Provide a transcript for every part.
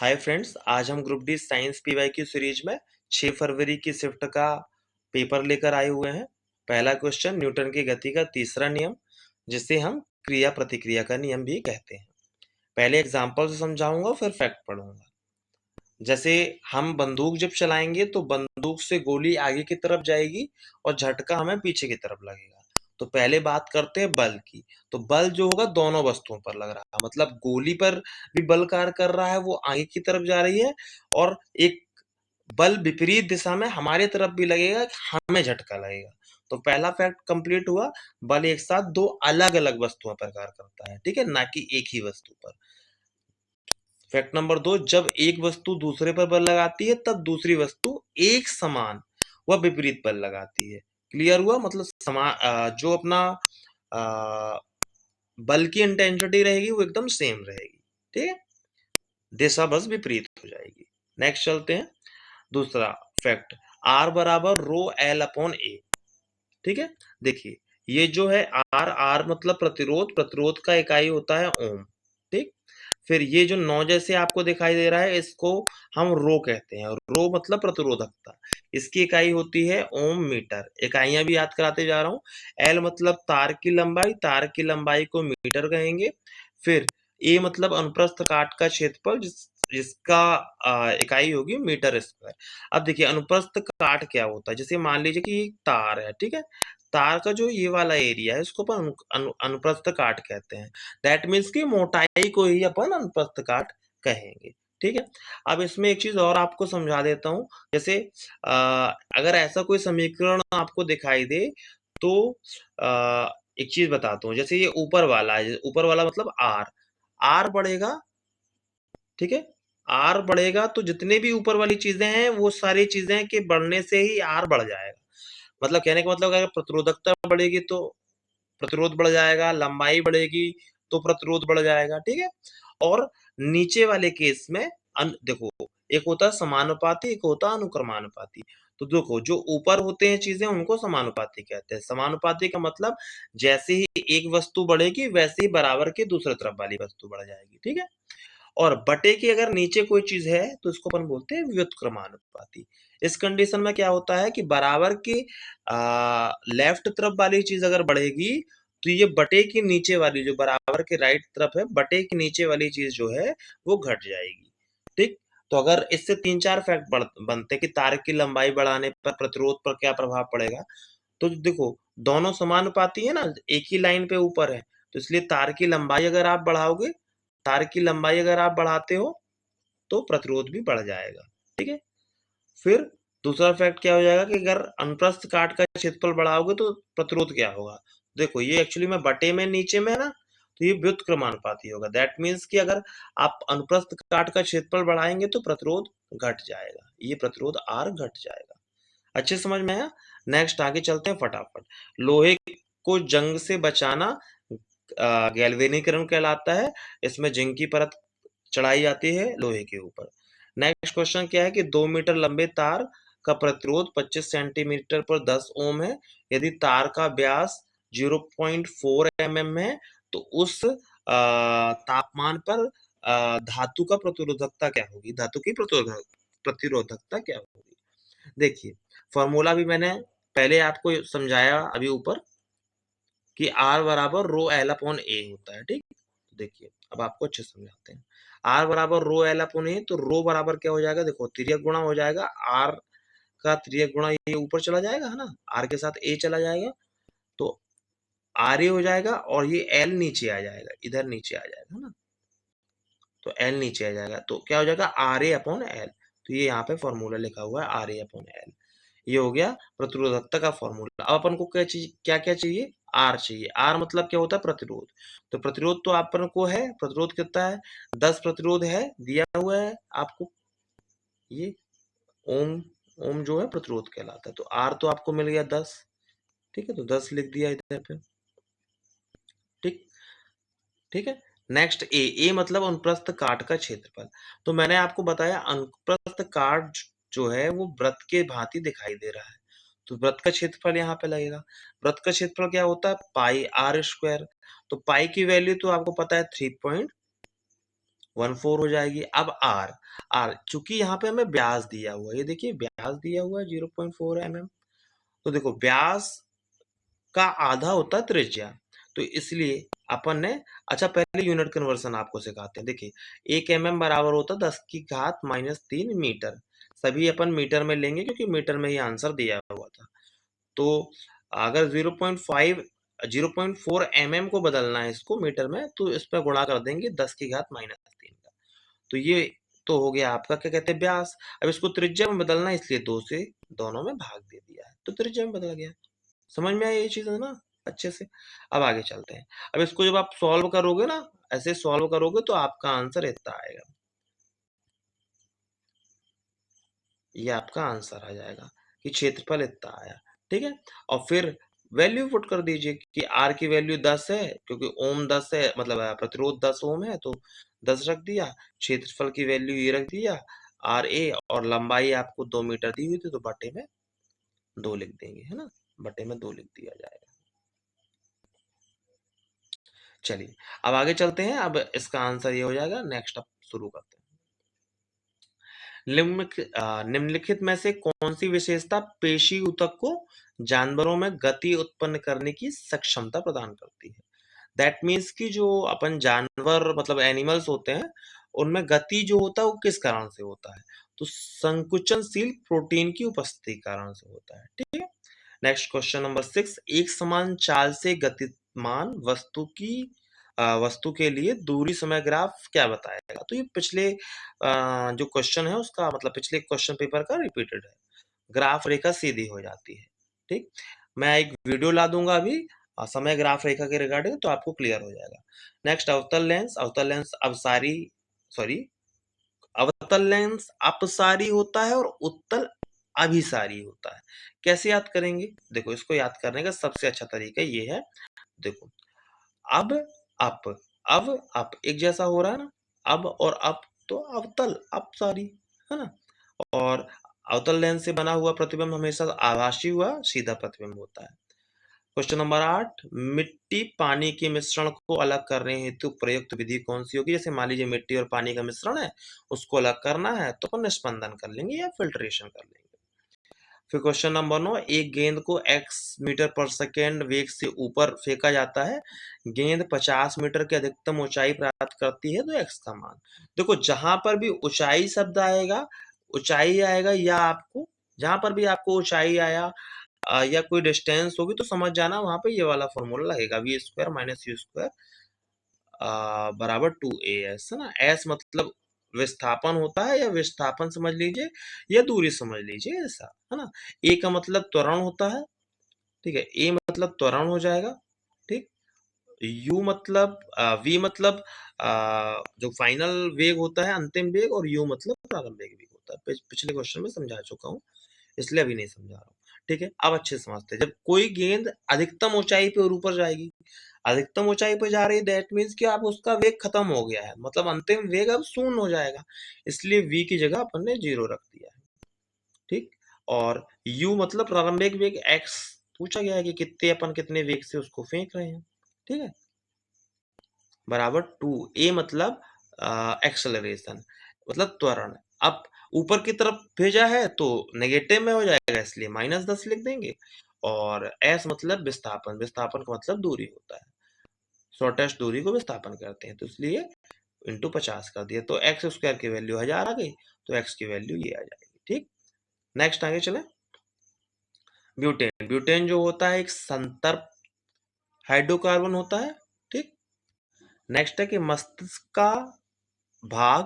Hi friends, आज हम group D science PY की सीरीज में 6 फरवरी की शिफ्ट का पेपर लेकर आए हुए हैं। पहला क्वेश्चन, न्यूटन की गति का तीसरा नियम, जिसे हम क्रिया प्रतिक्रिया का नियम भी कहते हैं। पहले एग्जांपल से समझाऊंगा, फिर फैक्ट पढ़ूंगा। जैसे हम बंदूक जब चलाएंगे तो बंदूक से गोली आगे की तरफ जाएगी और झटका हमें पीछे की तरफ लगेगा। तो पहले बात करते हैं बल की। तो बल जो होगा दोनों वस्तुओं पर लग रहा है, मतलब गोली पर भी बल कार्य कर रहा है, वो आगे की तरफ जा रही है, और एक बल विपरीत दिशा में हमारे तरफ भी लगेगा, हमें झटका लगेगा। तो पहला फैक्ट कंप्लीट हुआ। बल एक साथ दो अलग अलग वस्तुओं पर कार्य करता है, ठीक है, ना कि एक ही वस्तु पर। फैक्ट नंबर 2, जब एक वस्तु दूसरे पर बल लगाती है तब दूसरी वस्तु एक समान व विपरीत बल लगाती है। क्लियर हुआ? मतलब जो अपना अ, बल की इंटेंसिटी रहेगी वो एकदम सेम रहेगी, ठीक है, दिशा बस विपरीत हो जाएगी। नेक्स्ट चलते हैं। दूसरा फैक्ट, आर बराबर रो एल अपॉन ए। ठीक है, देखिए ये जो है आर, आर मतलब प्रतिरोध, प्रतिरोध का इकाई होता है ओम। ठीक, फिर ये जो 9 जैसे आपको दिखाई दे रहा है, इसको हम रो कहते हैं। रो मतलब प्रतिरोधकता, इसकी इकाई होती है ओम मीटर। इकाइयां भी याद कराते जा रहा हूँ। एल मतलब तार की लंबाई, तार की लंबाई को मीटर कहेंगे। फिर ए मतलब अनुप्रस्थ काट का क्षेत्रफल, जिसका इकाई होगी मीटर स्क्वायर। अब देखिए अनुप्रस्थ काट क्या होता है। जैसे मान लीजिए कि एक तार है, ठीक है, तार का जो ये वाला एरिया है इसको अपन अनुप्रस्थ काट कहते हैं। दैट मीन्स कि मोटाई को ही अपन अनुप्रस्थ काट कहेंगे। ठीक है, अब इसमें एक चीज और आपको समझा देता हूँ। जैसे अगर ऐसा कोई समीकरण आपको दिखाई दे तो एक चीज बताता हूँ। जैसे ये ऊपर वाला है, ऊपर वाला मतलब आर, आर बढ़ेगा, ठीक है, आर बढ़ेगा तो जितने भी ऊपर वाली चीजें हैं वो सारी चीजें के बढ़ने से ही आर बढ़ जाएगा। मतलब कहने का मतलब अगर प्रतिरोधकता बढ़ेगी तो प्रतिरोध बढ़ जाएगा, लंबाई बढ़ेगी तो प्रतिरोध बढ़ जाएगा, ठीक है। और नीचे वाले केस में देखो, एक होता है समानुपाती, एक होता है अनुक्रमानुपाती। तो देखो, जो ऊपर होते हैं चीजें उनको समानुपाती कहते हैं। समानुपाती का मतलब जैसे ही एक वस्तु बढ़ेगी वैसे ही बराबर की दूसरी तरफ वाली वस्तु बढ़ जाएगी, ठीक है। और बटे की अगर नीचे कोई चीज है तो इसको अपन बोलते हैं व्युत्क्रमानुपाती। इस कंडीशन में क्या होता है कि बराबर की लेफ्ट तरफ वाली चीज अगर बढ़ेगी तो ये बटे की नीचे वाली, जो बराबर के राइट तरफ है, बटे की नीचे वाली चीज जो है वो घट जाएगी। ठीक, तो अगर इससे 3-4 फैक्ट बनते कि तार की लंबाई बढ़ाने पर प्रतिरोध पर क्या प्रभाव पड़ेगा। तो देखो, दोनों समानुपाती है ना, एक ही लाइन पे ऊपर है, तो इसलिए तार की लंबाई अगर आप बढ़ाओगे, तार की लंबाई अगर आप बढ़ाते हो तो प्रतिरोध भी बढ़ जाएगा, ठीक है। फिर दूसरा फैक्ट क्या हो जाएगा कि अगर अनुप्रस्थ काट का क्षेत्रफल बढ़ाओगे तो प्रतिरोध क्या होगा। देखो, ये एक्चुअली में बटे में नीचे में है ना, तो ये व्युत्क्रमानुपाती होगा। दैट मीन्स कि अगर आप अनुप्रस्थ काट का क्षेत्रफल बढ़ाएंगे तो प्रतिरोध घट जाएगा, ये प्रतिरोध आर घट जाएगा। अच्छे समझ में आया? नेक्स्ट आगे चलते हैं फटाफट। लोहे को जंग से बचाना गैल्वेनीकरण कहलाता है। इसमें जिंक की परत चढ़ाई जाती है लोहे के ऊपर। नेक्स्ट क्वेश्चन क्या है कि 2 मीटर लंबे तार का प्रतिरोध 25 सेंटीमीटर पर 10 ओम है। यदि तार का व्यास 0.4 mm है तो उस तापमान पर धातु का प्रतिरोधकता क्या होगी, धातु की प्रतिरोधकता क्या होगी। देखिए, फॉर्मूला भी मैंने पहले आपको समझाया अभी ऊपर कि आर बराबर रो एल अपॉन ए होता है, ठीक। देखिए, अब आपको अच्छे से समझाते हैं। आर बराबर रो एल अपॉन ए, तो रो बराबर क्या हो जाएगा, देखो तिर्यक गुणा हो जाएगा, आर का तिर्यक गुणा ये ऊपर चला जाएगा, है ना, आर के साथ ए चला जाएगा, तो आर ए हो जाएगा, और ये एल नीचे आ जाएगा, इधर नीचे आ जाएगा, है ना, तो एल नीचे आ जाएगा, तो क्या हो जाएगा आर ए अपॉन एल। तो ये यहाँ पे फॉर्मूला लिखा हुआ है आर ए अपॉन एल। ये हो गया प्रतिरोधकता का फॉर्मूला। अब अपन को क्या चीज, क्या क्या चाहिए, आर चाहिए। आर मतलब क्या होता है, प्रतिरोध। तो प्रतिरोध तो अपन को है, प्रतिरोध कितना है, 10 प्रतिरोध है, दिया हुआ है आपको, ये ओम, ओम जो है प्रतिरोध कहलाता है। तो आर तो आपको मिल गया 10, ठीक है, तो 10 लिख दिया इधर पे, ठीक, ठीक है। नेक्स्ट ए, ए मतलब अनुप्रस्थ काट का क्षेत्रफल। तो मैंने आपको बताया अनुप्रस्थ काट जो है वो वृत्त के भांति दिखाई दे रहा है, तो वृत्त का क्षेत्रफल यहाँ पे लगेगा। वृत्त का क्षेत्रफल क्या होता है, पाई आर स्क्वायर। तो पाई की वैल्यू तो आपको पता है 1/4 हो जाएगी। अब आर, चूंकि यहाँ पे हमें ब्यास दिया हुआ है, ये देखिए ब्यास दिया हुआ है 0.4 mm। तो देखो ब्यास का आधा होता है त्रिज्या, तो इसलिए अपन ने, अच्छा पहले यूनिट कन्वर्सन आपको सिखाते हैं। देखिए 1 mm बराबर होता है 10⁻³ मीटर। सभी अपन मीटर में लेंगे क्योंकि मीटर में ही आंसर दिया हुआ था। तो अगर 0.4 mm को बदलना है इसको मीटर में, तो इस पर गुणा कर देंगे 10⁻³ का। तो ये तो हो गया आपका क्या कहते हैं ब्यास। अब इसको त्रिज्या में बदलना है, इसलिए 2 से दोनों में भाग दे दिया है, तो त्रिज्या में बदल गया। समझ में आई ये चीज है ना अच्छे से। अब आगे चलते हैं। अब इसको जब आप सॉल्व करोगे ना, ऐसे सॉल्व करोगे तो आपका आंसर इतना आएगा, ये आपका आंसर आ जाएगा कि क्षेत्रफल इतना आया। ठीक है, और फिर वैल्यू पुट कर दीजिए कि आर की वैल्यू 10 है, क्योंकि ओम 10 है, मतलब प्रतिरोध 10 ओम है, तो 10 रख दिया। क्षेत्रफल की वैल्यू ये रख दिया आर ए, और लंबाई आपको 2 मीटर दी हुई थी, तो बटे में 2 लिख देंगे, है ना, बटे में 2 लिख दिया जाएगा। चलिए अब आगे चलते हैं। अब इसका आंसर ये हो जाएगा। नेक्स्ट अब शुरू करते हैं। निम्नलिखित में से कौन सी विशेषता पेशी ऊतक को जानवरों में गति उत्पन्न करने की सक्षमता प्रदान करती है? दैट मीन्स कि जो अपन जानवर मतलब एनिमल्स होते हैं, उनमें गति जो होता है वो किस कारण से होता है? तो संकुचनशील प्रोटीन की उपस्थिति के कारण से होता है। ठीक है, नेक्स्ट क्वेश्चन नंबर 6। एक समान चाल से गतिमान वस्तु के लिए दूरी समय ग्राफ क्या बताएगा? तो ये पिछले जो क्वेश्चन है उसका मतलब पिछले क्वेश्चन पेपर का रिपीटेड है। ग्राफ रेखा सीधी हो जाती है। ठीक, मैं एक वीडियो ला दूंगा अभी समय ग्राफ रेखा के रिगार्डिंग, तो आपको क्लियर हो जाएगा। नेक्स्ट अवतल लेंस अवसारी, सॉरी, अवतल लेंस अपसारी होता है और उत्तल अभिसारी होता है। कैसे याद करेंगे? देखो इसको याद करने का सबसे अच्छा तरीका ये है। देखो अब अप, अब एक जैसा हो रहा है ना, अब और अप, तो अवतल अपसारी, है ना। और अवतल लेंस से बना हुआ प्रतिबिंब हमेशा आभासी हुआ सीधा प्रतिबिंब होता है। Question number 8। मिट्टी पानी के मिश्रण को अलग करने हेतु प्रयुक्त विधि कौन सी होगी? जैसे मान लीजिए मिट्टी और पानी का मिश्रण है, उसको अलग करना है तो अपन निस्पंदन कर लेंगे या फिल्ट्रेशन कर लेंगे। फिर क्वेश्चन नंबर 9। एक गेंद को x मीटर पर सेकेंड वेग से ऊपर फेंका जाता है, गेंद 50 मीटर की अधिकतम ऊंचाई प्राप्त करती है, तो x का मान। देखो जहां पर भी ऊंचाई शब्द आएगा, ऊंचाई आएगा, या आपको जहां पर भी आपको ऊंचाई आया या कोई डिस्टेंस होगी, तो समझ जाना वहां पे ये वाला फॉर्मूला लगेगा, v² - u² बराबर 2as, है ना। s मतलब विस्थापन होता है, या विस्थापन समझ लीजिए या दूरी समझ लीजिए, ऐसा है ना। a का मतलब त्वरण होता है, ठीक है, a मतलब त्वरण हो जाएगा, ठीक। u मतलब v मतलब जो फाइनल वेग होता है, अंतिम वेग, और u मतलब प्रारंभिक वेग होता है। पिछले क्वेश्चन में समझा चुका हूँ, इसलिए अभी नहीं समझा रहा हूँ। ठीक है, अब अच्छे से समझते हैं। जब कोई गेंद अधिकतम ऊंचाई पे और ऊपर जाएगी, अधिकतम ऊंचाई पे जा रही है, दैट मीन्स कि आप उसका वेग खत्म हो गया है, मतलब अंतिम वेग अब शून्य हो जाएगा, इसलिए v की जगह अपन ने 0 रख दिया है। ठीक, और u मतलब प्रारंभिक वेग, x पूछा गया है कि कितने अपन कितने वेग से उसको फेंक रहे हैं, ठीक है, बराबर 2। a मतलब एक्सेलरेशन, मतलब त्वरण। अब ऊपर की तरफ भेजा है तो नेगेटिव में हो जाएगा, इसलिए -10 लिख देंगे। और s मतलब विस्थापन, विस्थापन का मतलब दूरी होता है, शॉर्टेस्ट दूरी को विस्थापन करते हैं, तो इसलिए इंटू 50 कर दिया, तो x² की वैल्यू 1000 आ गई, तो x की वैल्यू ये आ जाएगी। ठीक, नेक्स्ट आगे चले। ब्यूटेन, ब्यूटेन जो होता है एक संतर्प हाइड्रोकार्बन होता है, ठीक। नेक्स्ट है कि मस्तिष्क का भाग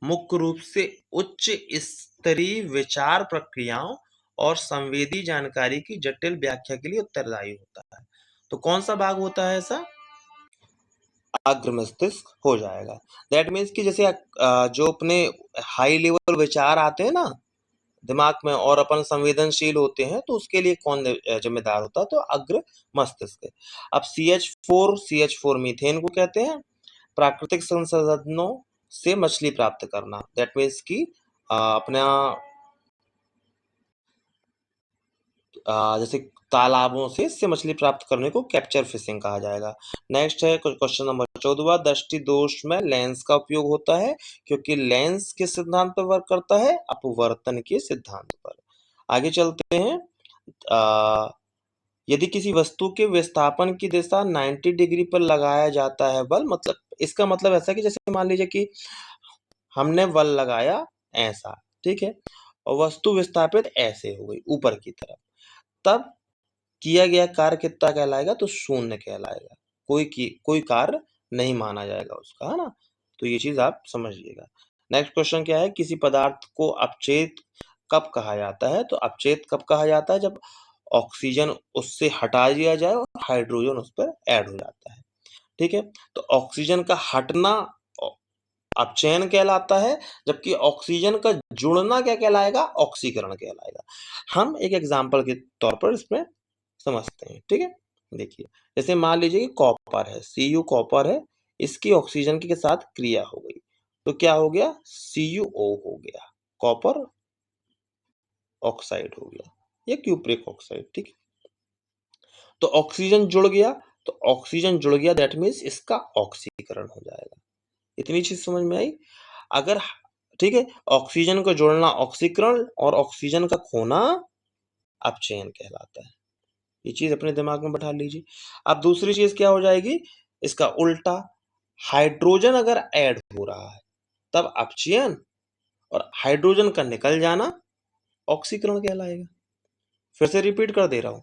मुख्य रूप से उच्च स्तरीय विचार प्रक्रियाओं और संवेदी जानकारी की जटिल व्याख्या के लिए उत्तरदायी होता है, तो कौन सा भाग होता है ऐसा? अग्र मस्तिष्क हो जाएगा। दैट मीन्स कि जैसे जो अपने हाई लेवल विचार आते हैं ना दिमाग में, और अपन संवेदनशील होते हैं, तो उसके लिए कौन जिम्मेदार होता है? तो अग्र मस्तिष्क। अब CH4 मीथेन को कहते हैं प्राकृतिक संसाधनों से मछली प्राप्त करना। दैट मीन्स कि अपना जैसे तालाबों से इससे मछली प्राप्त करने को कैप्चर फिशिंग कहा जाएगा। नेक्स्ट है क्वेश्चन नंबर 14वां दृष्टि दोष में लेंस का उपयोग होता है क्योंकि लेंस किस सिद्धांत पर वर्क करता है? अपवर्तन के सिद्धांत पर। आगे चलते हैं। यदि किसी वस्तु के विस्थापन की दिशा 90 डिग्री पर लगाया जाता है बल, मतलब इसका मतलब ऐसा कि जैसे मान लीजिए कि हमने बल लगाया ऐसा, ठीक है, और वस्तु विस्थापित ऐसे हो गई ऊपर की तरफ, तब किया गया कार्य कितना कहलाएगा? तो शून्य कहलाएगा। कोई कार्य नहीं माना जाएगा उसका, है ना? तो ये चीज आप समझिएगा। नेक्स्ट क्वेश्चन क्या है? किसी पदार्थ को अपचेत कब कहा जाता है? तो अपचेत कब कहा जाता है? जब ऑक्सीजन उससे हटा दिया जाए और हाइड्रोजन उस पर ऐड हो जाता है, ठीक है। तो ऑक्सीजन का हटना अपचयन कहलाता है, जबकि ऑक्सीजन का जुड़ना क्या कहलाएगा? ऑक्सीकरण कहलाएगा। हम एक एग्जाम्पल के तौर पर इसमें समझते हैं, ठीक है। देखिए, जैसे मान लीजिए कि कॉपर है, Cu कॉपर है, इसकी ऑक्सीजन के साथ क्रिया हो गई, तो क्या हो गया? CuO हो गया, कॉपर ऑक्साइड हो गया, या क्यूप्रिक ऑक्साइड, ठीक है। तो ऑक्सीजन जुड़ गया, तो ऑक्सीजन जुड़ गया दैट मीन्स इसका ऑक्सीकरण हो जाएगा। इतनी चीज समझ में आई? अगर, ठीक है, ऑक्सीजन को जोड़ना ऑक्सीकरण और ऑक्सीजन का खोना अपचयन कहलाता है। ये चीज अपने दिमाग में बैठा लीजिए। अब दूसरी चीज क्या हो जाएगी? इसका उल्टा, हाइड्रोजन अगर ऐड हो रहा है तब अपचयन, और हाइड्रोजन का निकल जाना ऑक्सीकरण कहलाएगा। फिर से रिपीट कर दे रहा हूं,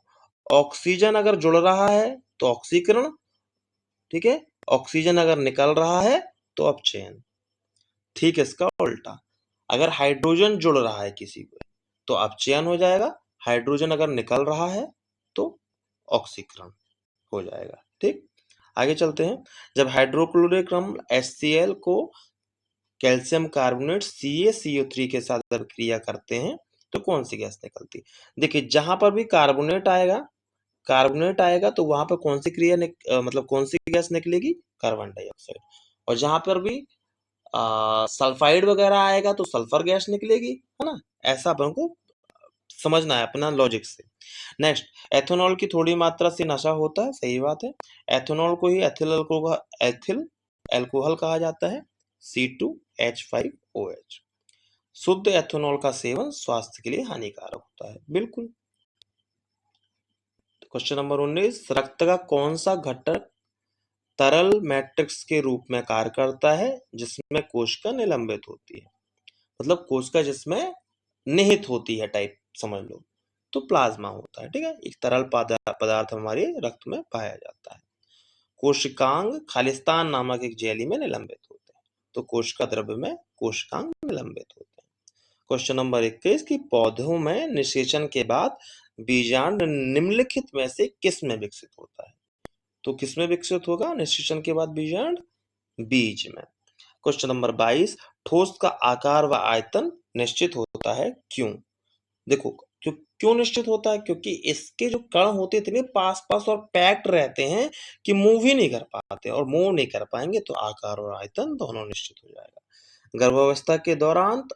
ऑक्सीजन अगर जुड़ रहा है तो ऑक्सीकरण, ठीक है, ऑक्सीजन अगर निकल रहा है तो अपचयन। ठीक है, इसका उल्टा, अगर हाइड्रोजन जुड़ रहा है किसी को तो अपचयन हो जाएगा, हाइड्रोजन अगर निकल रहा है तो ऑक्सीकरण हो जाएगा, ठीक। आगे चलते हैं। जब हाइड्रोक्लोरिक अम्ल HCl को कैल्शियम कार्बोनेट CaCO3 के साथ जब क्रिया करते हैं तो कौन सी गैस निकलती? देखिए, जहां पर भी कार्बोनेट आएगा तो वहां पर कौन सी मतलब कौन सी गैस निकलेगी? Carbon dioxide. और जहां पर भी सल्फाइड वगैरह आएगा तो सल्फर गैस निकलेगी, है ना? ऐसा अपन को समझना है अपना लॉजिक से। नेक्स्ट, एथेनॉल की थोड़ी मात्रा से नशा होता है, सही बात है। एथेनॉल को ही एथिल अल्कोहल कहा जाता है, C2H5OH। शुद्ध एथेनॉल का सेवन स्वास्थ्य के लिए हानिकारक होता है, बिल्कुल। क्वेश्चन नंबर 19, रक्त का कौन सा घटक तरल मैट्रिक्स के रूप में कार्य करता है जिसमें कोशिका निलंबित होती है? मतलब कोशिका जिसमें निहित होती है टाइप समझ लो, तो प्लाज्मा होता है, ठीक है। एक तरल पदार्थ हमारे रक्त में पाया जाता है। कोशिकांग खालिस्तान नामक एक जेली में निलंबित होते हैं, तो कोशिका द्रव्य में कोशिकांग निलंबित होते हैं। क्वेश्चन नंबर 21 की पौधों में निषेचन के बाद बीजांड निम्नलिखित में से किस में विकसित होता है? तो किस में विकसित होगा निषेचन के बाद बीजांड? बीज में। क्वेश्चन नंबर 22, ठोस का आकार व आयतन निश्चित होता है क्यों? देखो, क्यों निश्चित होता है? क्योंकि इसके जो कण होते हैं इतने पास पास और पैक्ड रहते हैं कि मूव ही नहीं कर पाते, और मूव नहीं कर पाएंगे तो आकार और आयतन दोनों निश्चित हो जाएगा। गर्भावस्था के दौरान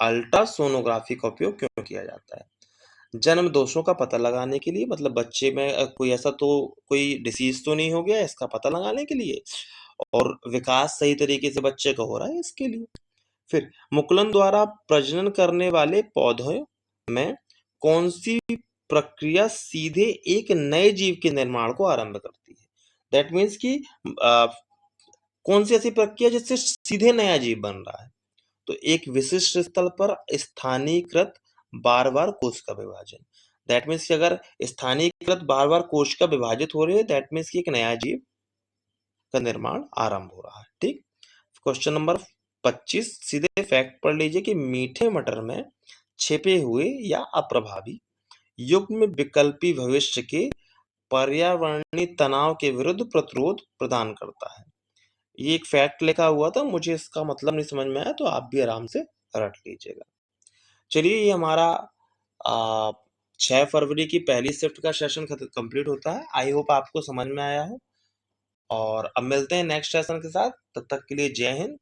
अल्ट्रासोनोग्राफी का उपयोग क्यों किया जाता है? जन्म दोषों का पता लगाने के लिए, मतलब बच्चे में कोई ऐसा तो कोई डिसीज तो नहीं हो गया इसका पता लगाने के लिए, और विकास सही तरीके से बच्चे का हो रहा है इसके लिए। फिर मुकुलन द्वारा प्रजनन करने वाले पौधों में कौन सी प्रक्रिया सीधे एक नए जीव के निर्माण को आरंभ करती है? दैट मीन्स कि कौन सी ऐसी प्रक्रिया जिससे सीधे नया जीव बन रहा है? तो एक विशिष्ट स्थल पर स्थानीयकृत बार बार कोशिका विभाजन। दैट मीन्स कि अगर स्थानीयकृत बार बार कोशिका विभाजित हो रही है दैट मीन्स कि एक नया जीव का निर्माण आरंभ हो रहा है, ठीक। क्वेश्चन नंबर 25, सीधे फैक्ट पढ़ लीजिए कि मीठे मटर में छिपे हुए या अप्रभावी युग्म विकल्पी भविष्य के पर्यावरणीय तनाव के विरुद्ध प्रतिरोध प्रदान करता है। ये एक फैक्ट लिखा हुआ था, मुझे इसका मतलब नहीं समझ में आया तो आप भी आराम से रट लीजिएगा। चलिए, ये हमारा 6 फरवरी की पहली शिफ्ट का सेशन कंप्लीट होता है। आई होप आपको समझ में आया हो, और अब मिलते हैं नेक्स्ट सेशन के साथ। तब तक के लिए जय हिंद,